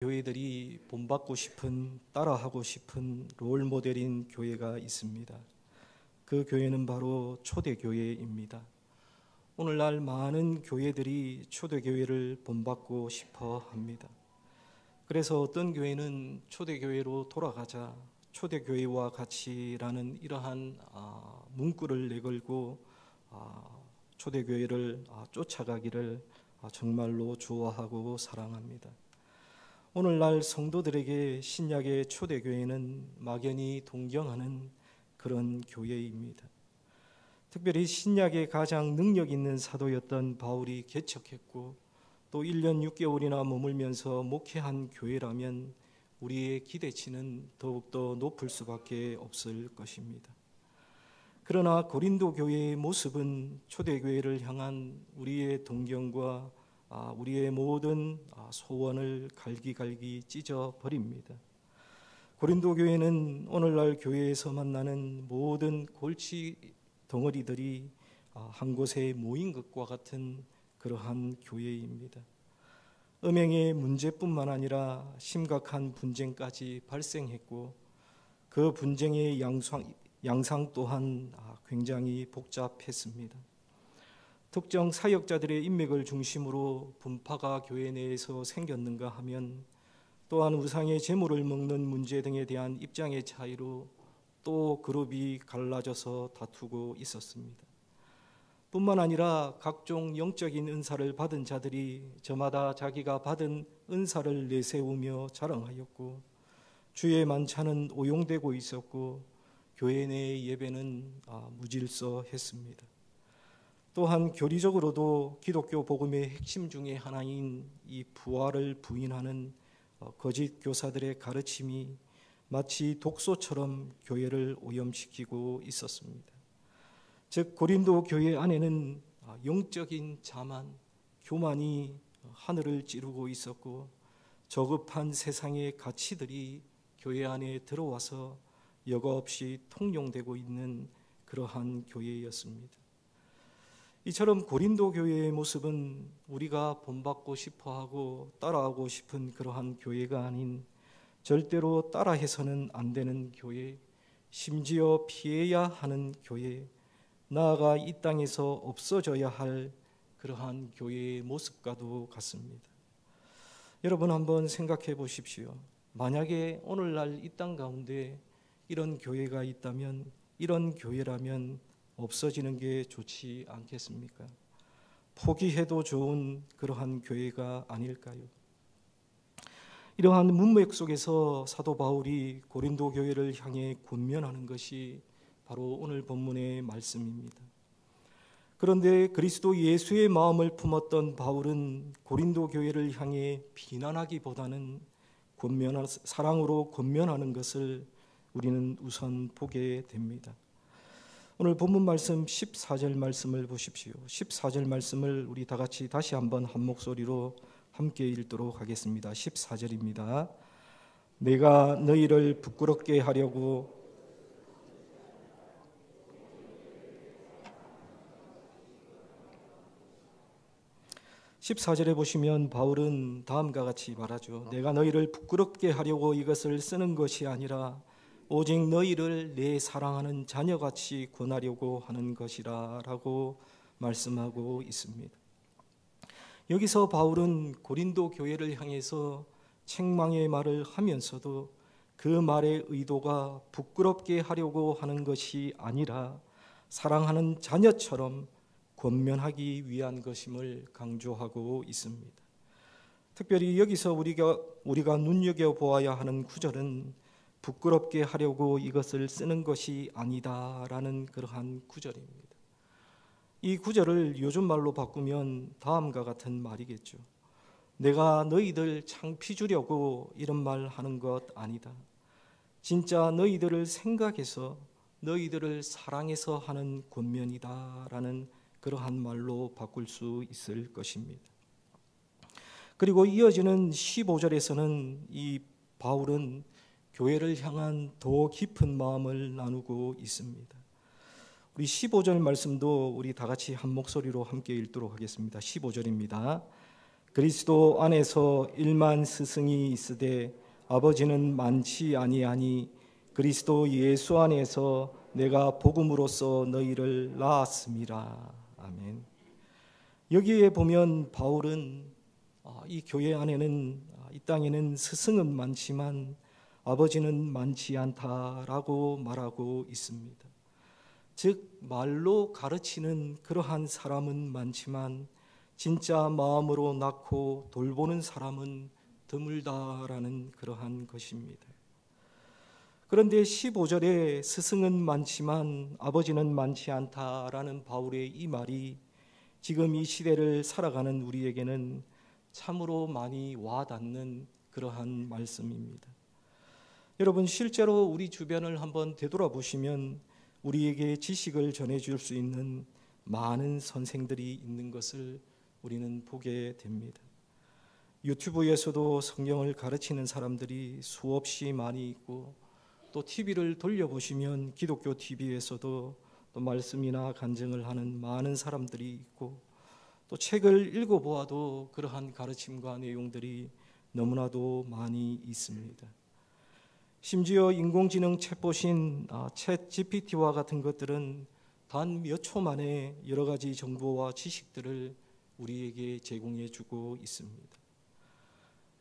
교회들이 본받고 싶은, 따라하고 싶은 롤 모델인 교회가 있습니다. 그 교회는 바로 초대교회입니다. 오늘날 많은 교회들이 초대교회를 본받고 싶어 합니다. 그래서 어떤 교회는 초대교회로 돌아가자, 초대교회와 같이라는 이러한 문구를 내걸고 초대교회를 쫓아가기를 정말로 좋아하고 사랑합니다. 오늘날 성도들에게 신약의 초대교회는 막연히 동경하는 그런 교회입니다. 특별히 신약의 가장 능력 있는 사도였던 바울이 개척했고 또 1년 6개월이나 머물면서 목회한 교회라면 우리의 기대치는 더욱더 높을 수밖에 없을 것입니다. 그러나 고린도 교회의 모습은 초대교회를 향한 우리의 동경과 우리의 모든 소원을 갈기갈기 찢어버립니다. 고린도 교회는 오늘날 교회에서 만나는 모든 골치 덩어리들이 한 곳에 모인 것과 같은 그러한 교회입니다. 음행의 문제뿐만 아니라 심각한 분쟁까지 발생했고 그 분쟁의 양상 또한 굉장히 복잡했습니다. 특정 사역자들의 인맥을 중심으로 분파가 교회 내에서 생겼는가 하면 또한 우상의 제물을 먹는 문제 등에 대한 입장의 차이로 또 그룹이 갈라져서 다투고 있었습니다. 뿐만 아니라 각종 영적인 은사를 받은 자들이 저마다 자기가 받은 은사를 내세우며 자랑하였고 주의 만찬은 오용되고 있었고 교회 내의 예배는 무질서했습니다. 또한 교리적으로도 기독교 복음의 핵심 중에 하나인 이 부활을 부인하는 거짓 교사들의 가르침이 마치 독소처럼 교회를 오염시키고 있었습니다. 즉 고린도 교회 안에는 영적인 자만, 교만이 하늘을 찌르고 있었고 저급한 세상의 가치들이 교회 안에 들어와서 여과 없이 통용되고 있는 그러한 교회였습니다. 이처럼 고린도 교회의 모습은 우리가 본받고 싶어하고 따라하고 싶은 그러한 교회가 아닌 절대로 따라해서는 안 되는 교회, 심지어 피해야 하는 교회, 나아가 이 땅에서 없어져야 할 그러한 교회의 모습과도 같습니다. 여러분 한번 생각해 보십시오. 만약에 오늘날 이 땅 가운데 이런 교회가 있다면, 이런 교회라면 없어지는 게 좋지 않겠습니까? 포기해도 좋은 그러한 교회가 아닐까요? 이러한 문맥 속에서 사도 바울이 고린도 교회를 향해 권면하는 것이 바로 오늘 본문의 말씀입니다. 그런데 그리스도 예수의 마음을 품었던 바울은 고린도 교회를 향해 비난하기보다는 사랑으로 권면하는 것을 우리는 우선 보게 됩니다. 오늘 본문 말씀 14절 말씀을 보십시오. 14절 말씀을 우리 다 같이 다시 한번 한 목소리로 함께 읽도록 하겠습니다. 14절입니다. 내가 너희를 부끄럽게 하려고 14절에 보시면 바울은 다음과 같이 말하죠. 내가 너희를 부끄럽게 하려고 이것을 쓰는 것이 아니라 오직 너희를 내 사랑하는 자녀같이 권하려고 하는 것이라 라고 말씀하고 있습니다. 여기서 바울은 고린도 교회를 향해서 책망의 말을 하면서도 그 말의 의도가 부끄럽게 하려고 하는 것이 아니라 사랑하는 자녀처럼 권면하기 위한 것임을 강조하고 있습니다. 특별히 여기서 우리가 눈여겨보아야 하는 구절은 부끄럽게 하려고 이것을 쓰는 것이 아니다라는 그러한 구절입니다. 이 구절을 요즘 말로 바꾸면 다음과 같은 말이겠죠. 내가 너희들 창피 주려고 이런 말 하는 것 아니다. 진짜 너희들을 생각해서 너희들을 사랑해서 하는 권면이다라는 그러한 말로 바꿀 수 있을 것입니다. 그리고 이어지는 15절에서는 이 바울은 교회를 향한 더 깊은 마음을 나누고 있습니다. 우리 15절 말씀도 우리 다 같이 한 목소리로 함께 읽도록 하겠습니다. 15절입니다. 그리스도 안에서 1만 스승이 있으되 아버지는 많지 아니하니 그리스도 예수 안에서 내가 복음으로써 너희를 낳았음이라. 아멘. 여기에 보면 바울은 이 교회 안에는 이 땅에는 스승은 많지만 아버지는 많지 않다라고 말하고 있습니다. 즉 말로 가르치는 그러한 사람은 많지만 진짜 마음으로 낳고 돌보는 사람은 드물다라는 그러한 것입니다. 그런데 15절에 스승은 많지만 아버지는 많지 않다라는 바울의 이 말이 지금 이 시대를 살아가는 우리에게는 참으로 많이 와닿는 그러한 말씀입니다. 여러분, 실제로 우리 주변을 한번 되돌아보시면 우리에게 지식을 전해줄 수 있는 많은 선생들이 있는 것을 우리는 보게 됩니다. 유튜브에서도 성경을 가르치는 사람들이 수없이 많이 있고, 또 TV를 돌려보시면 기독교 TV에서도 또 말씀이나 간증을 하는 많은 사람들이 있고, 또 책을 읽어보아도 그러한 가르침과 내용들이 너무나도 많이 있습니다. 심지어 인공지능 챗봇인 챗 GPT와 같은 것들은 단 몇 초 만에 여러 가지 정보와 지식들을 우리에게 제공해주고 있습니다.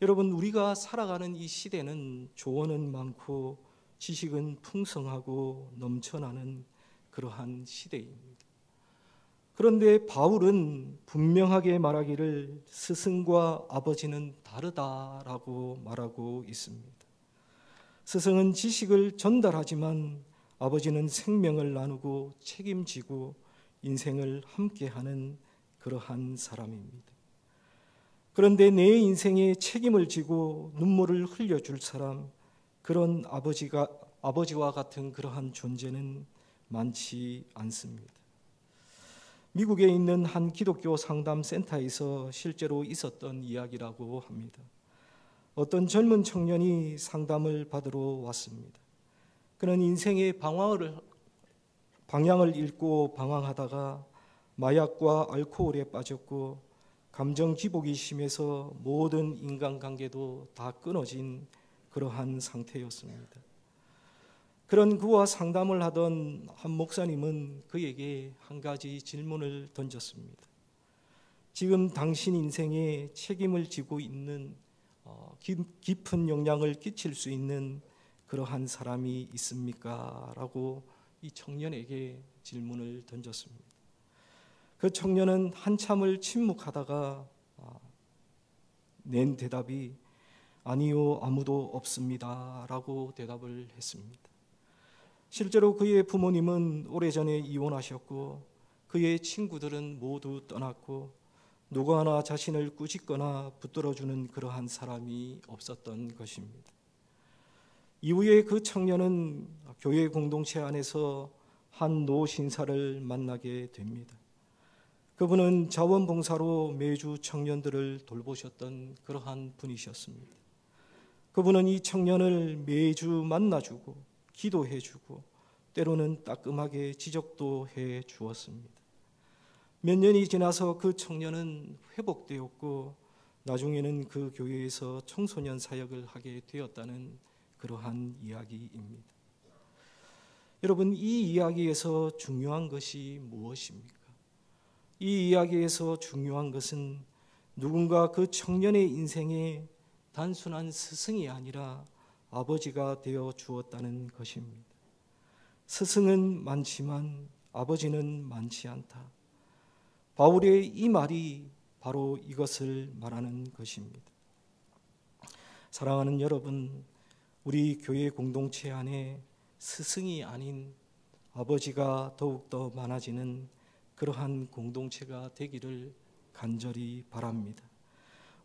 여러분, 우리가 살아가는 이 시대는 조언은 많고 지식은 풍성하고 넘쳐나는 그러한 시대입니다. 그런데 바울은 분명하게 말하기를 스승과 아버지는 다르다라고 말하고 있습니다. 스승은 지식을 전달하지만 아버지는 생명을 나누고 책임지고 인생을 함께하는 그러한 사람입니다. 그런데 내 인생에 책임을 지고 눈물을 흘려줄 사람, 그런 아버지와 같은 그러한 존재는 많지 않습니다. 미국에 있는 한 기독교 상담 센터에서 실제로 있었던 이야기라고 합니다. 어떤 젊은 청년이 상담을 받으러 왔습니다. 그는 인생의 방향을 잃고 방황하다가 마약과 알코올에 빠졌고 감정 기복이 심해서 모든 인간관계도 다 끊어진 그러한 상태였습니다. 그런 그와 상담을 하던 한 목사님은 그에게 한 가지 질문을 던졌습니다. 지금 당신 인생에 책임을 지고 있는 깊은 영향을 끼칠 수 있는 그러한 사람이 있습니까? 라고 이 청년에게 질문을 던졌습니다. 그 청년은 한참을 침묵하다가 낸 대답이 아니요, 아무도 없습니다 라고 대답을 했습니다. 실제로 그의 부모님은 오래전에 이혼하셨고 그의 친구들은 모두 떠났고 누구 하나 자신을 꾸짖거나 붙들어주는 그러한 사람이 없었던 것입니다. 이후에 그 청년은 교회 공동체 안에서 한 노신사를 만나게 됩니다. 그분은 자원봉사로 매주 청년들을 돌보셨던 그러한 분이셨습니다. 그분은 이 청년을 매주 만나주고 기도해주고 때로는 따끔하게 지적도 해 주었습니다. 몇 년이 지나서 그 청년은 회복되었고 나중에는 그 교회에서 청소년 사역을 하게 되었다는 그러한 이야기입니다. 여러분, 이 이야기에서 중요한 것이 무엇입니까? 이 이야기에서 중요한 것은 누군가 그 청년의 인생에 단순한 스승이 아니라 아버지가 되어 주었다는 것입니다. 스승은 많지만 아버지는 많지 않다. 바울의 이 말이 바로 이것을 말하는 것입니다. 사랑하는 여러분, 우리 교회 공동체 안에 스승이 아닌 아버지가 더욱더 많아지는 그러한 공동체가 되기를 간절히 바랍니다.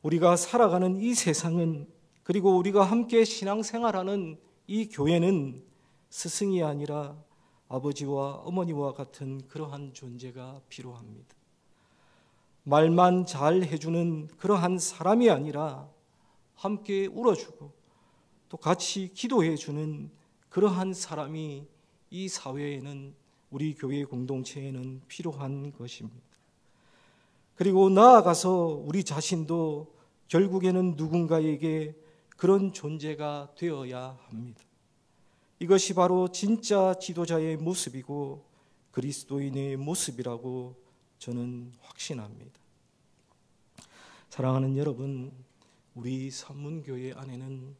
우리가 살아가는 이 세상은, 그리고 우리가 함께 신앙생활하는 이 교회는 스승이 아니라 아버지와 어머니와 같은 그러한 존재가 필요합니다. 말만 잘 해주는 그러한 사람이 아니라 함께 울어주고 또 같이 기도해주는 그러한 사람이 이 사회에는, 우리 교회 공동체에는 필요한 것입니다. 그리고 나아가서 우리 자신도 결국에는 누군가에게 그런 존재가 되어야 합니다. 이것이 바로 진짜 지도자의 모습이고 그리스도인의 모습이라고 저는 확신합니다. 사랑하는 여러분, 우리 산문교회 안에는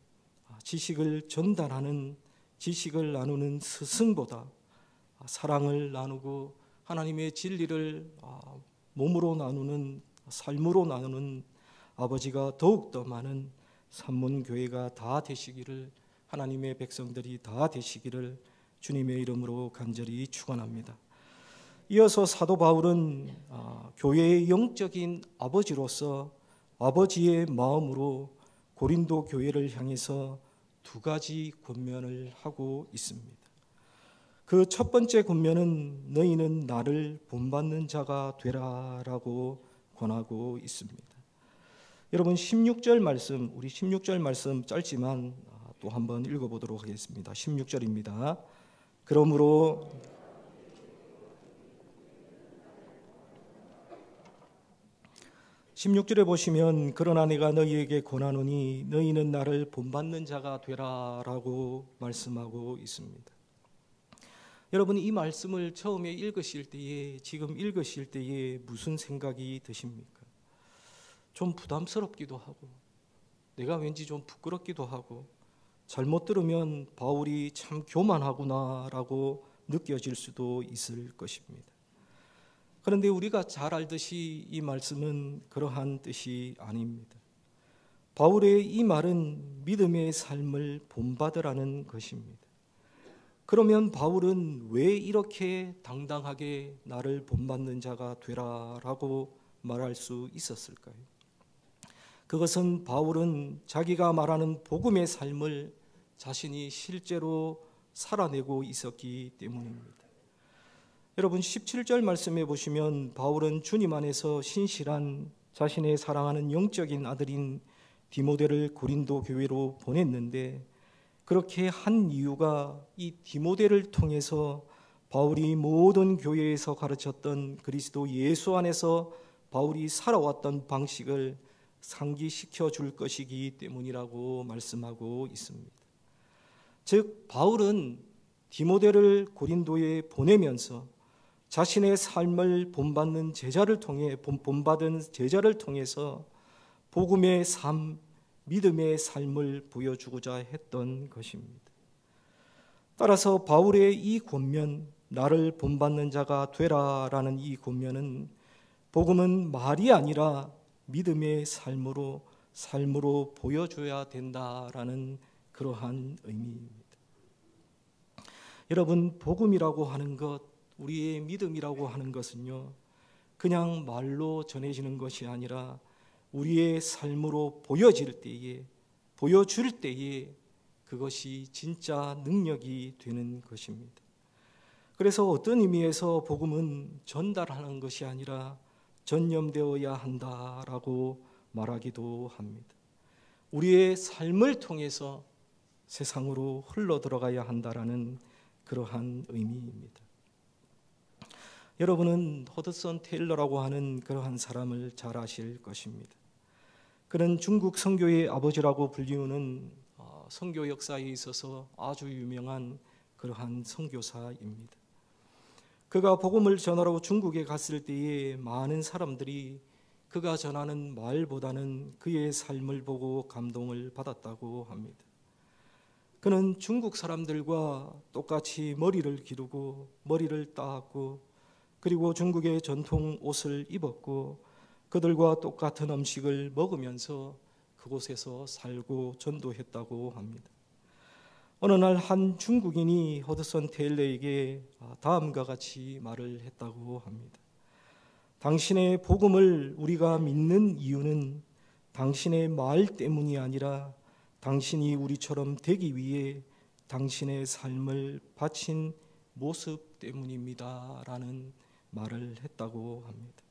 지식을 전달하는, 지식을 나누는 스승보다 사랑을 나누고 하나님의 진리를 몸으로 나누는, 삶으로 나누는 아버지가 더욱더 많은 산문교회가 다 되시기를, 하나님의 백성들이 다 되시기를 주님의 이름으로 간절히 축원합니다. 이어서 사도 바울은 교회의 영적인 아버지로서 아버지의 마음으로 고린도 교회를 향해서 두 가지 권면을 하고 있습니다. 그 첫 번째 권면은 너희는 나를 본받는 자가 되라라고 권하고 있습니다. 여러분 16절 말씀, 우리 16절 말씀 짧지만 또 한번 읽어보도록 하겠습니다. 16절입니다. 그러므로 16절에 보시면 그러나 내가 너희에게 권하노니 너희는 나를 본받는 자가 되라라고 말씀하고 있습니다. 여러분 이 말씀을 처음에 읽으실 때에, 지금 읽으실 때에 무슨 생각이 드십니까? 좀 부담스럽기도 하고 내가 왠지 좀 부끄럽기도 하고 잘못 들으면 바울이 참 교만하구나라고 느껴질 수도 있을 것입니다. 그런데 우리가 잘 알듯이 이 말씀은 그러한 뜻이 아닙니다. 바울의 이 말은 믿음의 삶을 본받으라는 것입니다. 그러면 바울은 왜 이렇게 당당하게 나를 본받는 자가 되라라고 말할 수 있었을까요? 그것은 바울은 자기가 말하는 복음의 삶을 자신이 실제로 살아내고 있었기 때문입니다. 여러분 17절 말씀에 보시면 바울은 주님 안에서 신실한 자신의 사랑하는 영적인 아들인 디모데를 고린도 교회로 보냈는데, 그렇게 한 이유가 이 디모데를 통해서 바울이 모든 교회에서 가르쳤던 그리스도 예수 안에서 바울이 살아왔던 방식을 상기시켜 줄 것이기 때문이라고 말씀하고 있습니다. 즉 바울은 디모데를 고린도에 보내면서 자신의 삶을 본받은 제자를 통해서 복음의 삶, 믿음의 삶을 보여주고자 했던 것입니다. 따라서 바울의 이 권면, 나를 본받는 자가 되라라는 이 권면은 복음은 말이 아니라 믿음의 삶으로 보여줘야 된다라는 그러한 의미입니다. 여러분 복음이라고 하는 것, 우리의 믿음이라고 하는 것은요, 그냥 말로 전해지는 것이 아니라 우리의 삶으로 보여줄 때에 그것이 진짜 능력이 되는 것입니다. 그래서 어떤 의미에서 복음은 전달하는 것이 아니라 전념되어야 한다라고 말하기도 합니다. 우리의 삶을 통해서 세상으로 흘러 들어가야 한다라는 그러한 의미입니다. 여러분은 허드슨 테일러라고 하는 그러한 사람을 잘 아실 것입니다. 그는 중국 선교의 아버지라고 불리우는 선교 역사에 있어서 아주 유명한 그러한 선교사입니다. 그가 복음을 전하러 중국에 갔을 때에 많은 사람들이 그가 전하는 말보다는 그의 삶을 보고 감동을 받았다고 합니다. 그는 중국 사람들과 똑같이 머리를 기르고 머리를 닦고 그리고 중국의 전통 옷을 입었고 그들과 똑같은 음식을 먹으면서 그곳에서 살고 전도했다고 합니다. 어느 날 한 중국인이 허드슨 테일러에게 다음과 같이 말을 했다고 합니다. 당신의 복음을 우리가 믿는 이유는 당신의 말 때문이 아니라 당신이 우리처럼 되기 위해 당신의 삶을 바친 모습 때문입니다 라는 말을 했다고 합니다.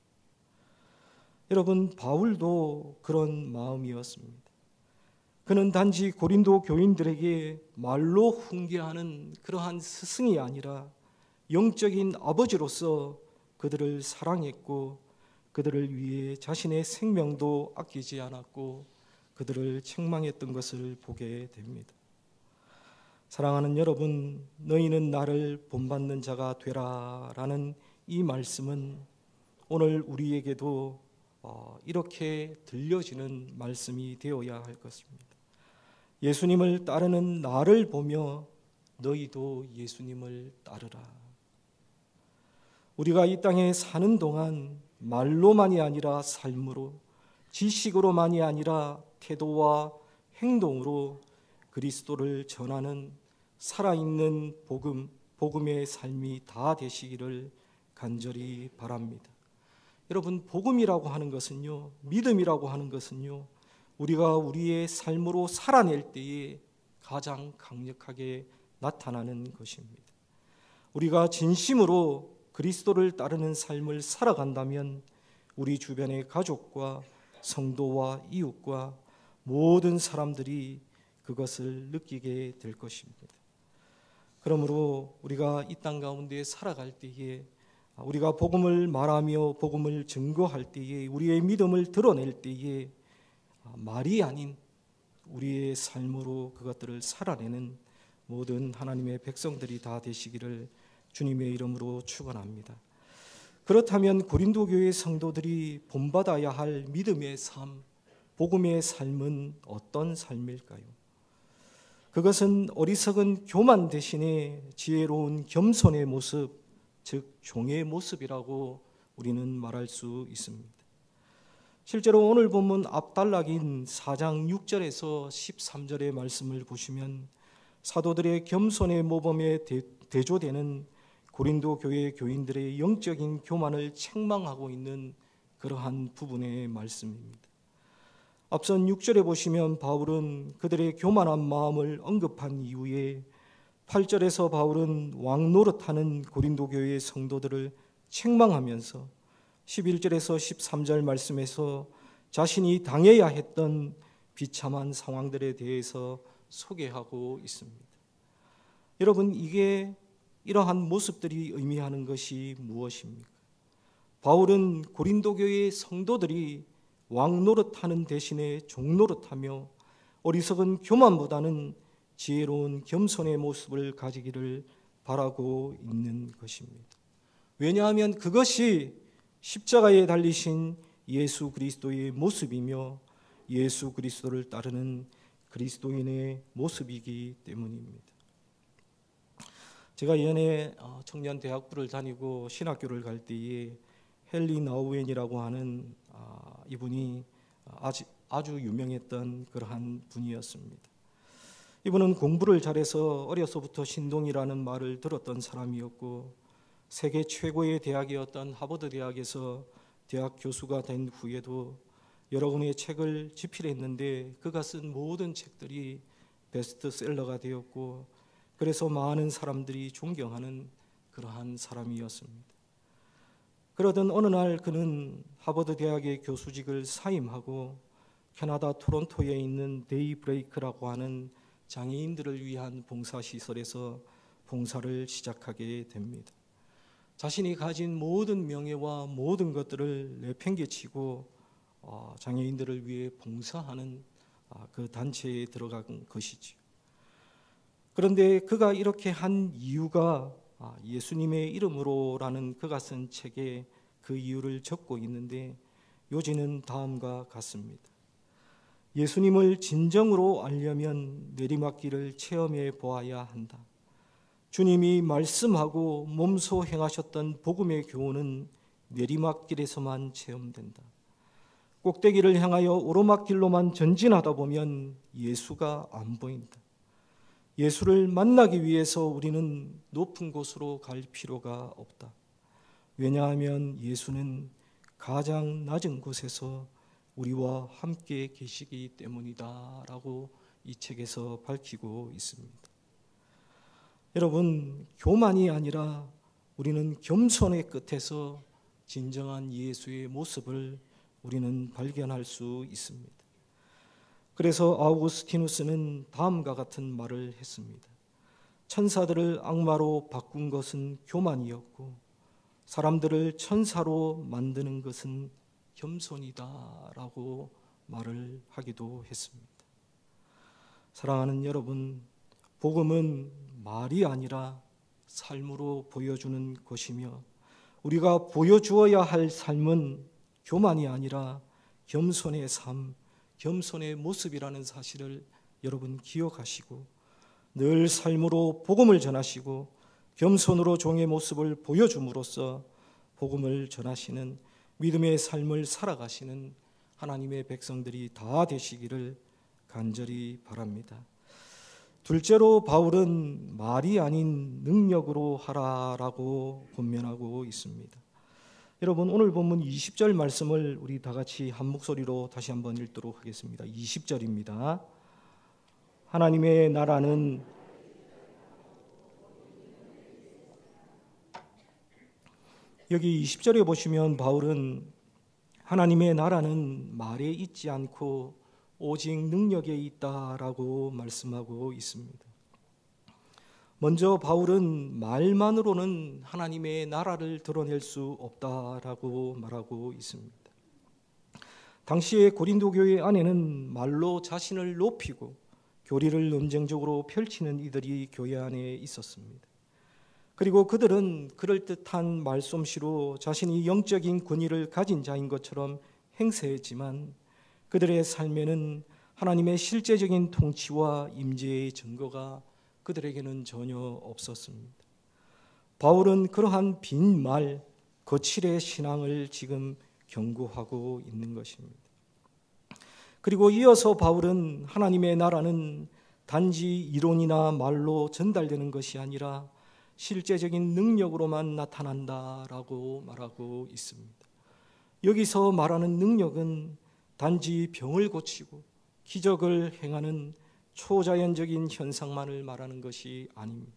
여러분 바울도 그런 마음이었습니다. 그는 단지 고린도 교인들에게 말로 훈계하는 그러한 스승이 아니라 영적인 아버지로서 그들을 사랑했고 그들을 위해 자신의 생명도 아끼지 않았고 그들을 책망했던 것을 보게 됩니다. 사랑하는 여러분, 너희는 나를 본받는 자가 되라라는 이 말씀은 오늘 우리에게도 이렇게 들려지는 말씀이 되어야 할 것입니다. 예수님을 따르는 나를 보며 너희도 예수님을 따르라. 우리가 이 땅에 사는 동안 말로만이 아니라 삶으로, 지식으로만이 아니라 태도와 행동으로 그리스도를 전하는 살아있는 복음의 삶이 다 되시기를 간절히 바랍니다. 여러분, 복음이라고 하는 것은요, 믿음이라고 하는 것은요, 우리가 우리의 삶으로 살아낼 때에 가장 강력하게 나타나는 것입니다. 우리가 진심으로 그리스도를 따르는 삶을 살아간다면 우리 주변의 가족과 성도와 이웃과 모든 사람들이 그것을 느끼게 될 것입니다. 그러므로 우리가 이 땅 가운데 살아갈 때에, 우리가 복음을 말하며 복음을 증거할 때에, 우리의 믿음을 드러낼 때에 말이 아닌 우리의 삶으로 그것들을 살아내는 모든 하나님의 백성들이 다 되시기를 주님의 이름으로 축원합니다. 그렇다면 고린도 교회 성도들이 본받아야 할 믿음의 삶, 복음의 삶은 어떤 삶일까요? 그것은 어리석은 교만 대신에 지혜로운 겸손의 모습, 즉 종의 모습이라고 우리는 말할 수 있습니다. 실제로 오늘 본문 앞단락인 4장 6절에서 13절의 말씀을 보시면 사도들의 겸손의 모범에 대조되는 고린도 교회 교인들의 영적인 교만을 책망하고 있는 그러한 부분의 말씀입니다. 앞선 6절에 보시면 바울은 그들의 교만한 마음을 언급한 이후에 8절에서 바울은 왕 노릇하는 고린도 교회의 성도들을 책망하면서 11절에서 13절 말씀에서 자신이 당해야 했던 비참한 상황들에 대해서 소개하고 있습니다. 여러분, 이게 이러한 모습들이 의미하는 것이 무엇입니까? 바울은 고린도 교회의 성도들이 왕 노릇하는 대신에 종 노릇하며 어리석은 교만보다는 지혜로운 겸손의 모습을 가지기를 바라고 있는 것입니다. 왜냐하면 그것이 십자가에 달리신 예수 그리스도의 모습이며 예수 그리스도를 따르는 그리스도인의 모습이기 때문입니다. 제가 예전에 청년 대학부를 다니고 신학교를 갈 때에 헨리 나우엔이라고 하는 이분이 아주 유명했던 그러한 분이었습니다. 이분은 공부를 잘해서 어려서부터 신동이라는 말을 들었던 사람이었고 세계 최고의 대학이었던 하버드 대학에서 대학 교수가 된 후에도 여러 권의 책을 집필했는데 그가 쓴 모든 책들이 베스트셀러가 되었고 그래서 많은 사람들이 존경하는 그러한 사람이었습니다. 그러던 어느 날 그는 하버드 대학의 교수직을 사임하고 캐나다 토론토에 있는 데이브레이크라고 하는 장애인들을 위한 봉사시설에서 봉사를 시작하게 됩니다. 자신이 가진 모든 명예와 모든 것들을 내팽개치고 장애인들을 위해 봉사하는 그 단체에 들어간 것이죠. 그런데 그가 이렇게 한 이유가 예수님의 이름으로라는 그가 쓴 책에 그 이유를 적고 있는데 요지는 다음과 같습니다. 예수님을 진정으로 알려면 내리막길을 체험해 보아야 한다. 주님이 말씀하고 몸소 행하셨던 복음의 교훈은 내리막길에서만 체험된다. 꼭대기를 향하여 오르막길로만 전진하다 보면 예수가 안 보인다. 예수를 만나기 위해서 우리는 높은 곳으로 갈 필요가 없다. 왜냐하면 예수는 가장 낮은 곳에서 우리와 함께 계시기 때문이다 라고 이 책에서 밝히고 있습니다. 여러분, 교만이 아니라 우리는 겸손의 끝에서 진정한 예수의 모습을 우리는 발견할 수 있습니다. 그래서 아우구스티누스는 다음과 같은 말을 했습니다. 천사들을 악마로 바꾼 것은 교만이었고 사람들을 천사로 만드는 것은 겸손이다라고 말을 하기도 했습니다. 사랑하는 여러분, 복음은 말이 아니라 삶으로 보여주는 것이며 우리가 보여주어야 할 삶은 교만이 아니라 겸손의 삶, 겸손의 모습이라는 사실을 여러분 기억하시고 늘 삶으로 복음을 전하시고 겸손으로 종의 모습을 보여줌으로써 복음을 전하시는 믿음의 삶을 살아가시는 하나님의 백성들이 다 되시기를 간절히 바랍니다. 둘째로 바울은 말이 아닌 능력으로 하라라고 권면하고 있습니다. 여러분, 오늘 본문 20절 말씀을 우리 다 같이 한 목소리로 다시 한번 읽도록 하겠습니다. 20절입니다. 하나님의 나라는 여기 20절에 보시면 바울은 하나님의 나라는 말에 있지 않고 오직 능력에 있다라고 말씀하고 있습니다. 먼저 바울은 말만으로는 하나님의 나라를 드러낼 수 없다라고 말하고 있습니다. 당시에 고린도 교회 안에는 말로 자신을 높이고 교리를 논쟁적으로 펼치는 이들이 교회 안에 있었습니다. 그리고 그들은 그럴듯한 말솜씨로 자신이 영적인 권위를 가진 자인 것처럼 행세했지만 그들의 삶에는 하나님의 실제적인 통치와 임재의 증거가 그들에게는 전혀 없었습니다. 바울은 그러한 빈말, 거칠의 신앙을 지금 경고하고 있는 것입니다. 그리고 이어서 바울은 하나님의 나라는 단지 이론이나 말로 전달되는 것이 아니라 실제적인 능력으로만 나타난다라고 말하고 있습니다. 여기서 말하는 능력은 단지 병을 고치고 기적을 행하는 초자연적인 현상만을 말하는 것이 아닙니다.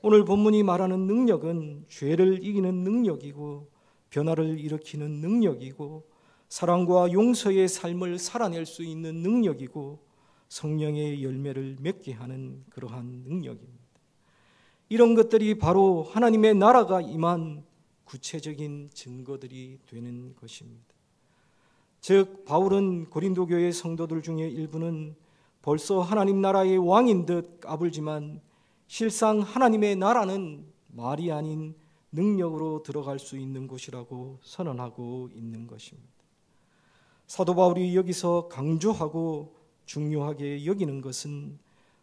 오늘 본문이 말하는 능력은 죄를 이기는 능력이고 변화를 일으키는 능력이고 사랑과 용서의 삶을 살아낼 수 있는 능력이고 성령의 열매를 맺게 하는 그러한 능력입니다. 이런 것들이 바로 하나님의 나라가 임한 구체적인 증거들이 되는 것입니다. 즉 바울은 고린도 교회 성도들 중에 일부는 벌써 하나님 나라의 왕인 듯 까불지만 실상 하나님의 나라는 말이 아닌 능력으로 들어갈 수 있는 곳이라고 선언하고 있는 것입니다. 사도 바울이 여기서 강조하고 중요하게 여기는 것은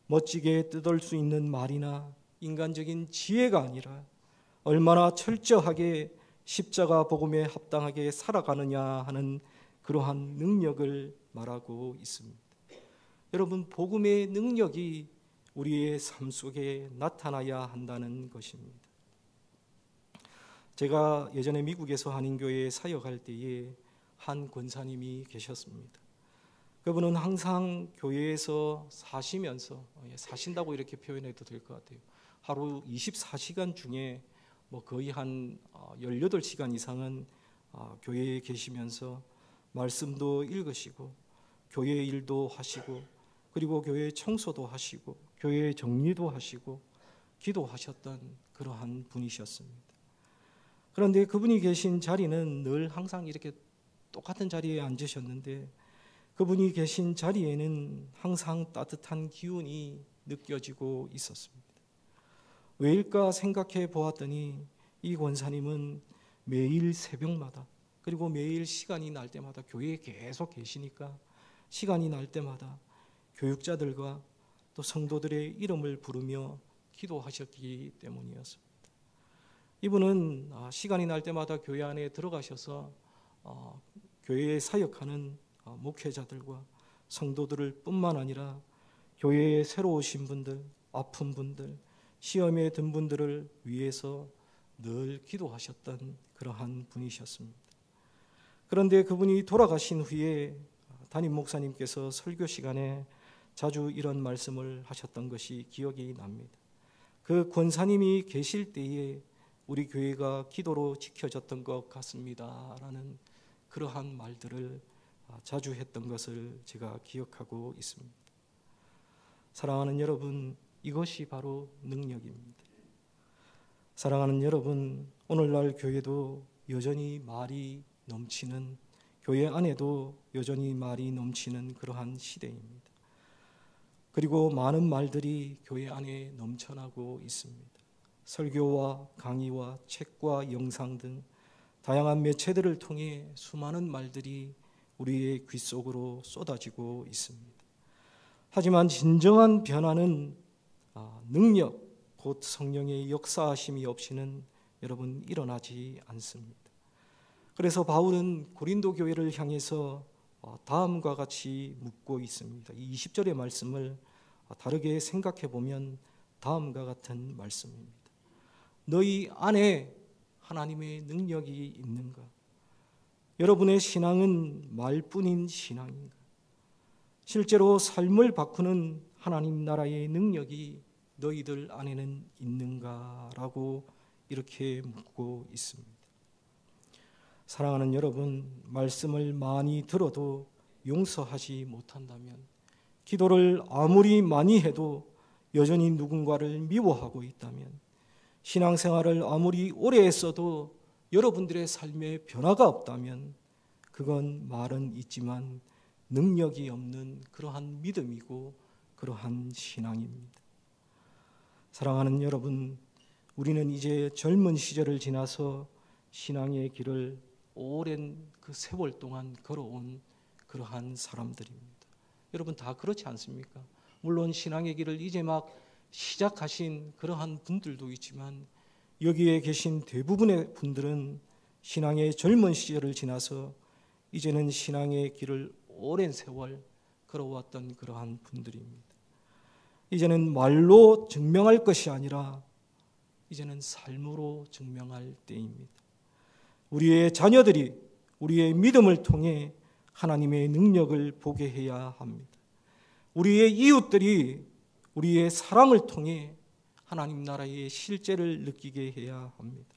멋지게 뜯을 수 있는 말이나 인간적인 지혜가 아니라 얼마나 철저하게 십자가 복음에 합당하게 살아가느냐 하는 그러한 능력을 말하고 있습니다. 여러분, 복음의 능력이 우리의 삶 속에 나타나야 한다는 것입니다. 제가 예전에 미국에서 한인교회에 사역할 때에 한 권사님이 계셨습니다. 그분은 항상 교회에서 사시면서, 사신다고 이렇게 표현해도 될 것 같아요. 하루 24시간 중에 거의 한 18시간 이상은 교회에 계시면서 말씀도 읽으시고 교회 일도 하시고 그리고 교회 청소도 하시고 교회 정리도 하시고 기도하셨던 그러한 분이셨습니다. 그런데 그분이 계신 자리는 늘 항상 이렇게 똑같은 자리에 앉으셨는데 그분이 계신 자리에는 항상 따뜻한 기운이 느껴지고 있었습니다. 왜일까 생각해 보았더니 이 권사님은 매일 새벽마다 그리고 매일 시간이 날 때마다 교회에 계속 계시니까 시간이 날 때마다 교육자들과 또 성도들의 이름을 부르며 기도하셨기 때문이었습니다. 이분은 시간이 날 때마다 교회 안에 들어가셔서 교회에 사역하는 목회자들과 성도들을 뿐만 아니라 교회에 새로 오신 분들, 아픈 분들, 시험에 든 분들을 위해서 늘 기도하셨던 그러한 분이셨습니다. 그런데 그분이 돌아가신 후에 담임 목사님께서 설교 시간에 자주 이런 말씀을 하셨던 것이 기억이 납니다. 그 권사님이 계실 때에 우리 교회가 기도로 지켜졌던 것 같습니다 라는 그러한 말들을 자주 했던 것을 제가 기억하고 있습니다. 사랑하는 여러분, 이것이 바로 능력입니다. 사랑하는 여러분, 오늘날 교회도 여전히 말이 넘치는 교회 안에도 여전히 말이 넘치는 그러한 시대입니다. 그리고 많은 말들이 교회 안에 넘쳐나고 있습니다. 설교와 강의와 책과 영상 등 다양한 매체들을 통해 수많은 말들이 우리의 귀 속으로 쏟아지고 있습니다. 하지만 진정한 변화는 능력, 곧 성령의 역사하심이 없이는 여러분 일어나지 않습니다. 그래서 바울은 고린도 교회를 향해서 다음과 같이 묻고 있습니다. 이 20절의 말씀을 다르게 생각해 보면 다음과 같은 말씀입니다. 너희 안에 하나님의 능력이 있는가? 여러분의 신앙은 말뿐인 신앙인가? 실제로 삶을 바꾸는 하나님 나라의 능력이 너희들 안에는 있는가라고 이렇게 묻고 있습니다. 사랑하는 여러분, 말씀을 많이 들어도 용서하지 못한다면, 기도를 아무리 많이 해도 여전히 누군가를 미워하고 있다면, 신앙생활을 아무리 오래 했어도 여러분들의 삶에 변화가 없다면 그건 말은 있지만 능력이 없는 그러한 믿음이고 그러한 신앙입니다. 사랑하는 여러분, 우리는 이제 젊은 시절을 지나서 신앙의 길을 오랜 그 세월 동안 걸어온 그러한 사람들입니다. 여러분 다 그렇지 않습니까? 물론 신앙의 길을 이제 막 시작하신 그러한 분들도 있지만 여기에 계신 대부분의 분들은 신앙의 젊은 시절을 지나서 이제는 신앙의 길을 오랜 세월 걸어왔던 그러한 분들입니다. 이제는 말로 증명할 것이 아니라 이제는 삶으로 증명할 때입니다. 우리의 자녀들이 우리의 믿음을 통해 하나님의 능력을 보게 해야 합니다. 우리의 이웃들이 우리의 사랑을 통해 하나님 나라의 실제를 느끼게 해야 합니다.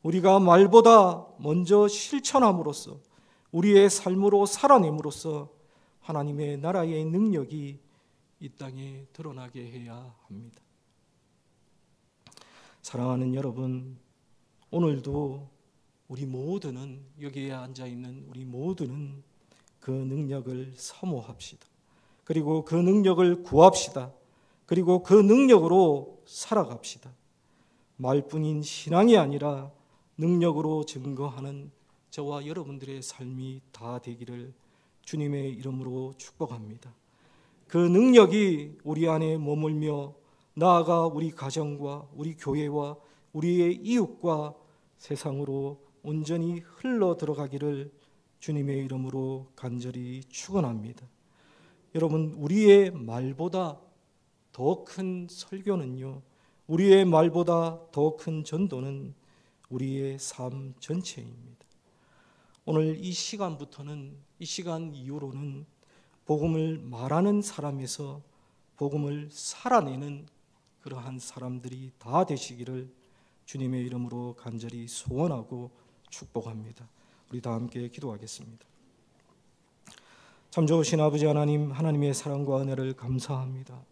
우리가 말보다 먼저 실천함으로써 우리의 삶으로 살아냄으로써 하나님의 나라의 능력이 이 땅에 드러나게 해야 합니다. 사랑하는 여러분, 오늘도 우리 모두는, 여기에 앉아있는 우리 모두는 그 능력을 사모합시다. 그리고 그 능력을 구합시다. 그리고 그 능력으로 살아갑시다. 말뿐인 신앙이 아니라 능력으로 증거하는 저와 여러분들의 삶이 다 되기를 주님의 이름으로 축복합니다. 그 능력이 우리 안에 머물며 나아가 우리 가정과 우리 교회와 우리의 이웃과 세상으로 온전히 흘러 들어가기를 주님의 이름으로 간절히 축원합니다. 여러분, 우리의 말보다 더 큰 설교는요, 우리의 말보다 더 큰 전도는 우리의 삶 전체입니다. 오늘 이 시간부터는, 이 시간 이후로는 복음을 말하는 사람에서 복음을 살아내는 그러한 사람들이 다 되시기를 주님의 이름으로 간절히 소원하고 축복합니다. 우리 다 함께 기도하겠습니다. 참 좋으신 아버지 하나님, 하나님의 사랑과 은혜를 감사합니다.